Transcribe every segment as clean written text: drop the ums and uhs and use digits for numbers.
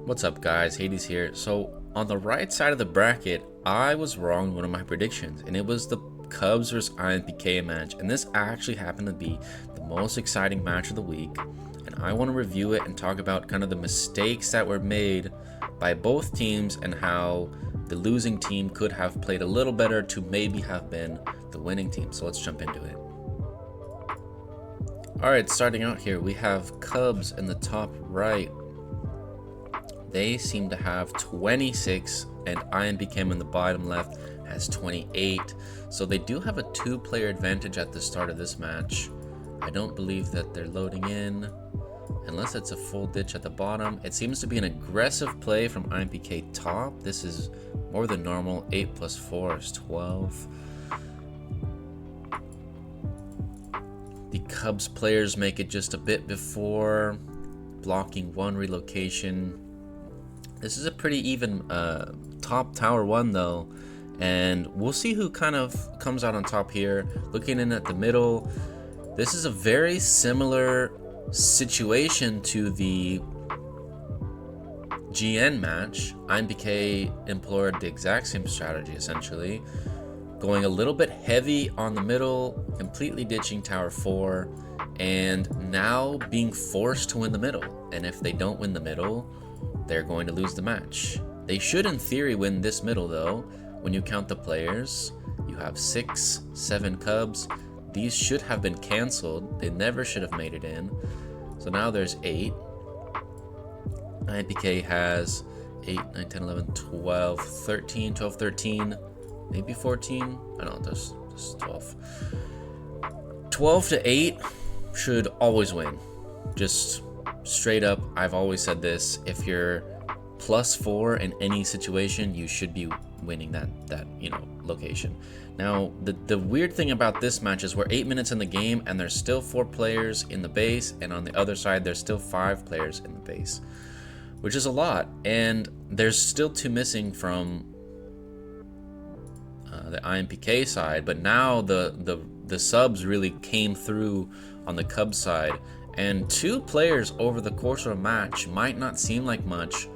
What's up, guys? Hades here. So on the right side of the bracket, I was wrong in one of my predictions, and it was the Cubs vs IMPK match, and this actually happened to be the most exciting match of the week, and I want to review it and talk about kind of the mistakes that were made by both teams and how the losing team could have played a little better to maybe have been the winning team. So let's jump into it. Alright, starting out here, we have Cubs in the top right. They seem to have 26, and IMPK in the bottom left has 28. So they do have a 2-player advantage at the start of this match. I don't believe that they're loading in, unless it's a full ditch at the bottom. It seems to be an aggressive play from IMPK top. This is more than normal. 8 plus 4 is 12. The Cubs players make it just a bit before, blocking one relocation. This is a pretty even top tower one though, and we'll see who kind of comes out on top here. Looking in at the middle, this is a very similar situation to the GN match. IMPK employed the exact same strategy, essentially going a little bit heavy on the middle, completely ditching tower 4, and now being forced to win the middle. And if they don't win the middle, they're going to lose the match. They should, in theory, win this middle though. When you count the players, you have 6, 7 Cubs. These should have been canceled. They never should have made it in. So now there's 8. IMPK has 8, 9, 10, 11, 12, 13, 12, 13, maybe 14. I don't know, there's 12. 12 to 8 should always win. Just straight up, I've always said this: if you're +4 in any situation, you should be winning that location. Now the weird thing about this match is we're 8 minutes in the game and there's still 4 players in the base, and on the other side there's still 5 players in the base, which is a lot, and there's still 2 missing from the IMPK side. But now the subs really came through on the Cubs side. And 2 players over the course of a match might not seem like much,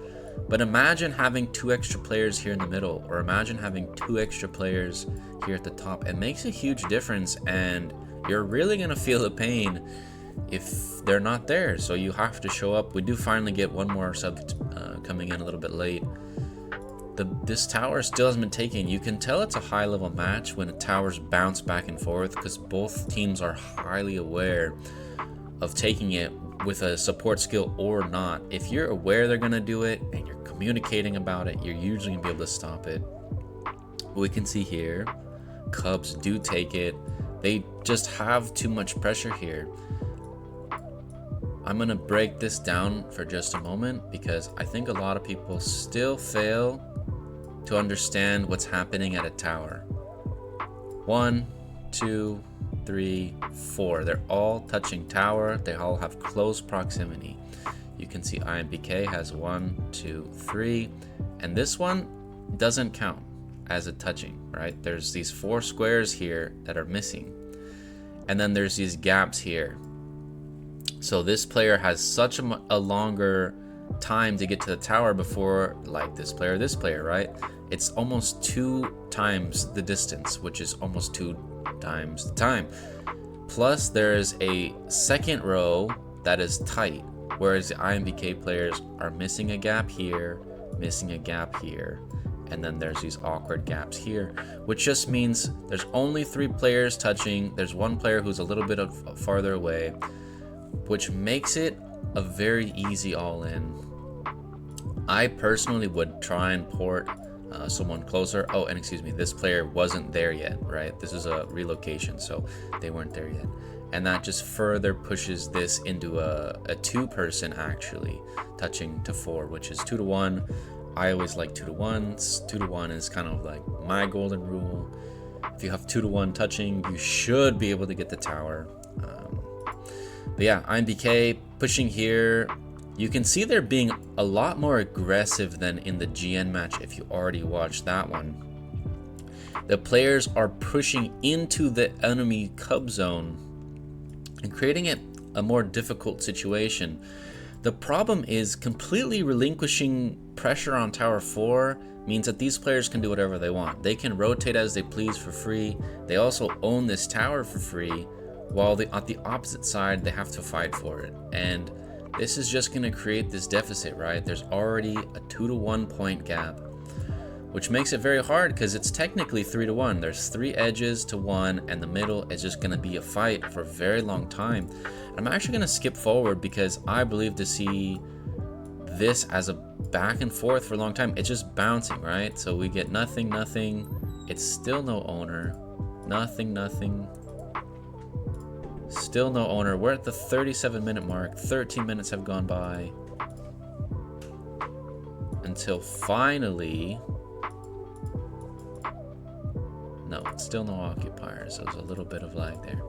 but imagine having 2 extra players here in the middle, or imagine having 2 extra players here at the top. It makes a huge difference, and you're really going to feel the pain if they're not there. So you have to show up. We do finally get one more sub coming in a little bit late. This tower still hasn't been taken. You can tell it's a high level match when the towers bounce back and forth, because both teams are highly aware of taking it with a support skill or not. If you're aware they're gonna do it and you're communicating about it, you're usually gonna be able to stop it. We can see here, Cubs do take it. They just have too much pressure here. I'm gonna break this down for just a moment, because I think a lot of people still fail to understand what's happening at a tower. 1, 2, 3, 4. They're all touching tower. They all have close proximity. You can see IMPK has 1, 2, 3, and this one doesn't count as a touching, right? There's these 4 squares here that are missing, and then there's these gaps here. So this player has such a longer time to get to the tower before, like this player, right? It's almost 2 times the distance, which is almost 2 times the time. Plus there's a second row that is tight, whereas the IMPK players are missing a gap here, missing a gap here, and then there's these awkward gaps here, which just means there's only 3 players touching. There's 1 player who's a little bit farther away, which makes it a very easy all-in. I personally would try and port someone closer. Oh, and excuse me, this player wasn't there yet, right? This is a relocation, so they weren't there yet. And that just further pushes this into a 2-person actually touching to 4, which is 2 to 1. I always like 2 to 1s. 2 to 1 is kind of like my golden rule. If you have 2 to 1 touching, you should be able to get the tower. But yeah, IMPK pushing here. You can see they're being a lot more aggressive than in the GN match if you already watched that one. The players are pushing into the enemy Cub zone and creating it a more difficult situation. The problem is completely relinquishing pressure on Tower 4 means that these players can do whatever they want. They can rotate as they please for free. They also own this tower for free, while at the opposite side, they have to fight for it. And this is just going to create this deficit, right? There's already a 2-to-1 point gap, which makes it very hard because it's technically 3-to-1. There's 3 edges to 1, and the middle is just going to be a fight for a very long time. I'm actually going to skip forward because I believe to see this as a back and forth for a long time. It's just bouncing, right? So we get nothing, nothing. It's still no owner. Nothing, nothing. Still no owner. We're at the 37-minute mark. 13 minutes have gone by. Until finally... No, still no occupiers. There's a little bit of lag there.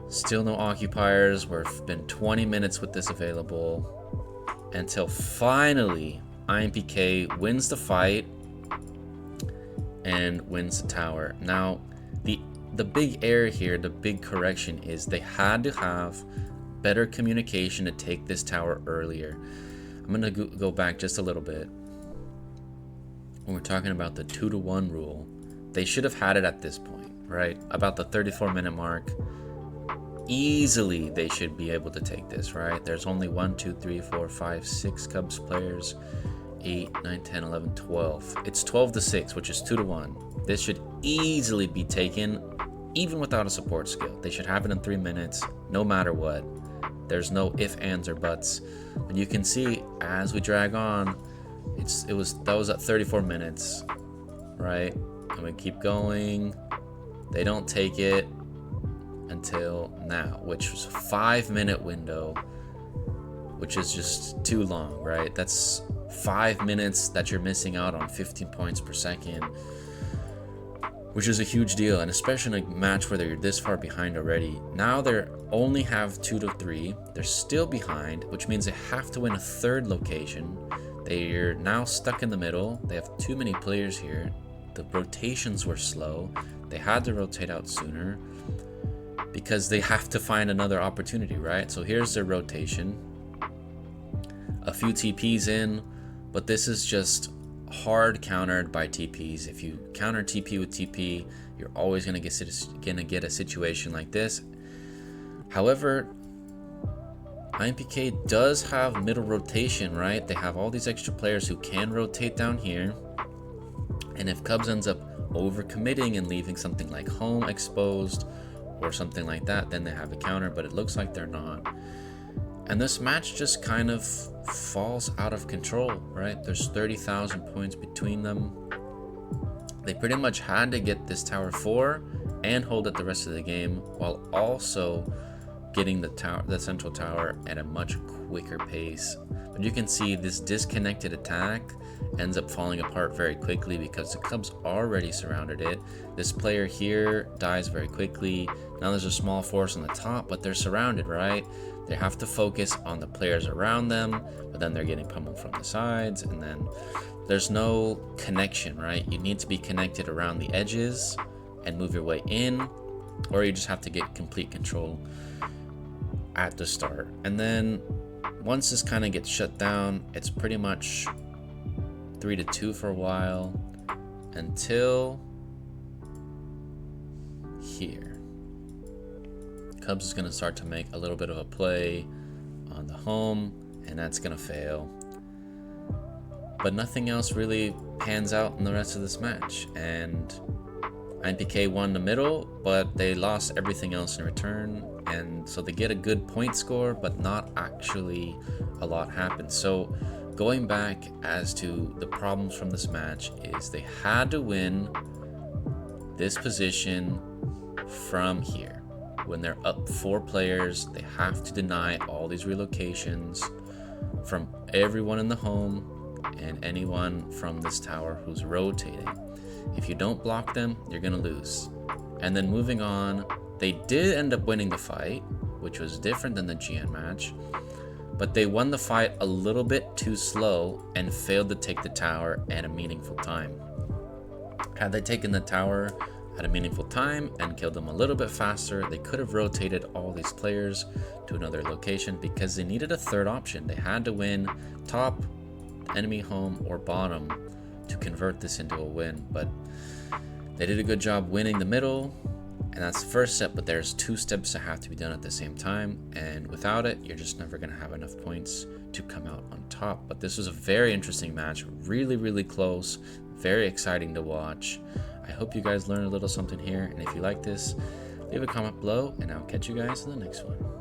Still no occupiers. We've been 20 minutes with this available. Until finally, IMPK wins the fight and wins the tower. Now, the big error here, the big correction is they had to have better communication to take this tower earlier. I'm going to go back just a little bit. When we're talking about the 2-to-1 rule, they should have had it at this point, right? About the 34-minute mark. Easily they should be able to take this, right? There's only 1, 2, 3, 4, 5, 6 Cubs players. 8, 9, 10, 11, 12. It's 12-to-6, which is 2-to-1. This should easily be taken even without a support skill. They should have it in 3 minutes, no matter what. There's no ifs, ands, or buts. And you can see as we drag on, that was at 34 minutes, right? And we keep going. They don't take it until now, which was a 5-minute window, which is just too long, right? That's 5 minutes that you're missing out on 15 points per second, which is a huge deal, and especially in a match where they're this far behind already. Now they only have 2-to-3. They're still behind, which means they have to win a 3rd location. They're now stuck in the middle. They have too many players here. The rotations were slow. They had to rotate out sooner because they have to find another opportunity, right? So here's their rotation. A few TPs in, but this is just hard countered by TPs. If you counter TP with TP, you're always gonna get a situation like this. However, IMPK does have middle rotation, right? They have all these extra players who can rotate down here. And if CUBS ends up overcommitting and leaving something like home exposed or something like that, then they have a counter, but it looks like they're not. And this match just kind of falls out of control, right? There's 30,000 points between them. They pretty much had to get this tower 4 and hold it the rest of the game, while also getting the central tower at a much quicker pace. But you can see this disconnected attack ends up falling apart very quickly because the CUBS already surrounded it. This player here dies very quickly. Now there's a small force on the top, but they're surrounded, right? They have to focus on the players around them, but then they're getting pummeled from the sides, and then there's no connection, right? You need to be connected around the edges and move your way in, or you just have to get complete control at the start. And then once this kind of gets shut down, it's pretty much 3-2 for a while until here. CUBS is going to start to make a little bit of a play on the home, and that's going to fail. But nothing else really pans out in the rest of this match, and IMPK won the middle, but they lost everything else in return, and so they get a good point score, but not actually a lot happened. So going back as to the problems from this match is they had to win this position from here. When they're up 4 players, they have to deny all these relocations from everyone in the home and anyone from this tower who's rotating. If you don't block them, you're gonna lose. And then moving on, they did end up winning the fight, which was different than the GN match, but they won the fight a little bit too slow and failed to take the tower at a meaningful time. Had they taken the tower at a meaningful time and killed them a little bit faster. They could have rotated all these players to another location because they needed a third option. They had to win top, enemy home, or bottom to convert this into a win, but they did a good job winning the middle, and that's the first step, but there's 2 steps that have to be done at the same time, and without it, you're just never going to have enough points to come out on top. But this was a very interesting match, really close, very exciting to watch. I hope you guys learned a little something here, and if you like this, leave a comment below, and I'll catch you guys in the next one.